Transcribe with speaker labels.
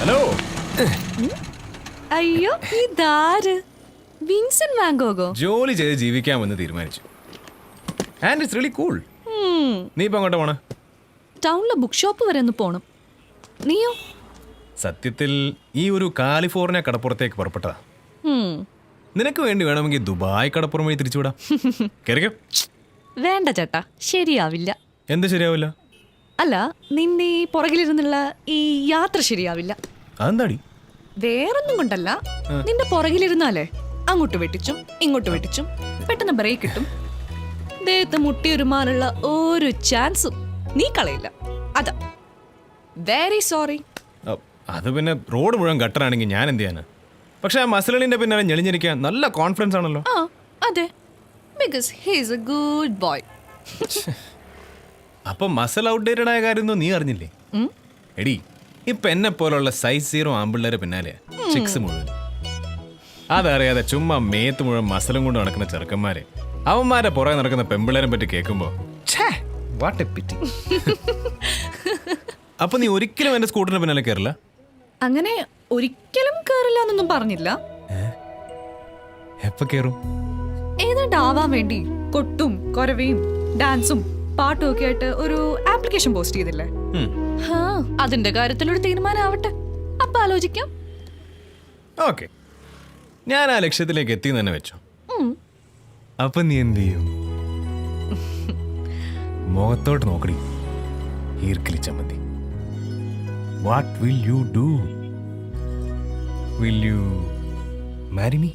Speaker 1: Hello.
Speaker 2: അയ്യോ ഇതാര്? Vincent van GoGo?
Speaker 1: ജോലി ചെയ്ത് ജീവിക്കാമെന്ന് തീരുമാനിച്ചു. And it's really cool. നീ ഇപ്പൊ അങ്ങോട്ട് പോണ?
Speaker 2: ടൗണിലെ ബുക്ക് ഷോപ്പ് വരെ ഒന്ന് പോണം. നീയോ?
Speaker 1: സത്യത്തിൽ ഈ ഒരു കാലിഫോർണിയ കടപ്പുറത്തേക്ക് പുറപ്പെട്ടതാ. നിനക്ക് വേണ്ടി വേണമെങ്കിൽ ദുബായ് കടപ്പുറം വഴി തിരിച്ചുവിടാം. കേറിക്കോ.
Speaker 2: വേണ്ട ചേട്ടാ, ശരിയാവില്ല.
Speaker 1: എന്ത് ശരിയാവില്ല?
Speaker 2: അല്ല, നിന്റെ ഈ പുറകിലിരുന്നുള്ള ഈ യാത്ര ശരിയാവില്ല.
Speaker 1: അതെന്താടി?
Speaker 2: വേറൊന്നും കൊണ്ടല്ല, നിന്റെ പുറകിലിരുന്നാലേ അങ്ങോട്ട് വെട്ടിച്ചും ഇങ്ങോട്ട് വെട്ടിച്ചും പെട്ടെന്ന് ബ്രേക്ക് കിട്ടും. ദേഹത്ത് മുട്ടിയൊരുമാനുള്ള ഒരു ചാൻസും നീ കളയില്ല. അതാ വെരി സോറി.
Speaker 1: അത് പിന്നെ റോഡ് മുഴുവൻ ഗട്ടറാണെങ്കിൽ ഞാൻ എന്ത് ചെയ്യാനാ? പക്ഷെ ആ മസലിന്റെ പിന്നാലെ ഞെളിഞ്ഞിരിക്കാൻ നല്ല കോൺഫിഡൻസ് ആണല്ലോ.
Speaker 2: ആ അതെ, because he is A good boy.
Speaker 1: അപ്പൊ മസൽ ഔട്ട്ഡേറ്റഡ് ആയ കാര്യമൊന്നും നീ അറിഞ്ഞില്ലേ? എടി, ഇപ്പൊ എന്നെ പോലുള്ള സൈസ് 0 ആമ്പിള്ളേരെ പിന്നാലെ ചിക്സ് മുഴുവൻ. അതറിയാതെ ചുമ്മാ മേത്ത് മുഴുവൻ മസലും കൊണ്ട് നടക്കുന്ന ചെറുക്കന്മാരെ, അവന്മാരെ പുറകെ നടക്കുന്ന പെമ്പിള്ളേരെ പറ്റി കേൾക്കുമ്പോ വാട്ട് എ പിറ്റി. അപ്പൊ നീ ഒരിക്കലും എന്റെ സ്കൂട്ടറിന് പിന്നാലെ കയറില്ല?
Speaker 2: അങ്ങനെ ഒരിക്കലും കേറില്ല എന്നൊന്നും പറഞ്ഞില്ല.
Speaker 1: എപ്പോ കേറും?
Speaker 2: ഏതാണ്ടാവാൻ വേണ്ടി കൊട്ടും കൊരവയും ഡാൻസും പാട്ടും ഒക്കെ ആയിട്ട് ഒരു ആപ്ലിക്കേഷൻ പോസ്റ്റ് ചെയ്തില്ലേ? അതിന്റെ കാര്യത്തിലൊരു തീരുമാനം ആവട്ടെ, അപ്പൊ ആലോചിക്കാം.
Speaker 1: ഓക്കെ, ഞാൻ ആ ലക്ഷ്യത്തിലേക്ക് എത്തി തന്നെ വെച്ചോ. അപ്പൊ നീ എന്ത് ചെയ്യും? മുഖത്തോട്ട് നോക്കടി, ഈർക്കിലി ചമ്മന്തി. What will you do? Will you marry me?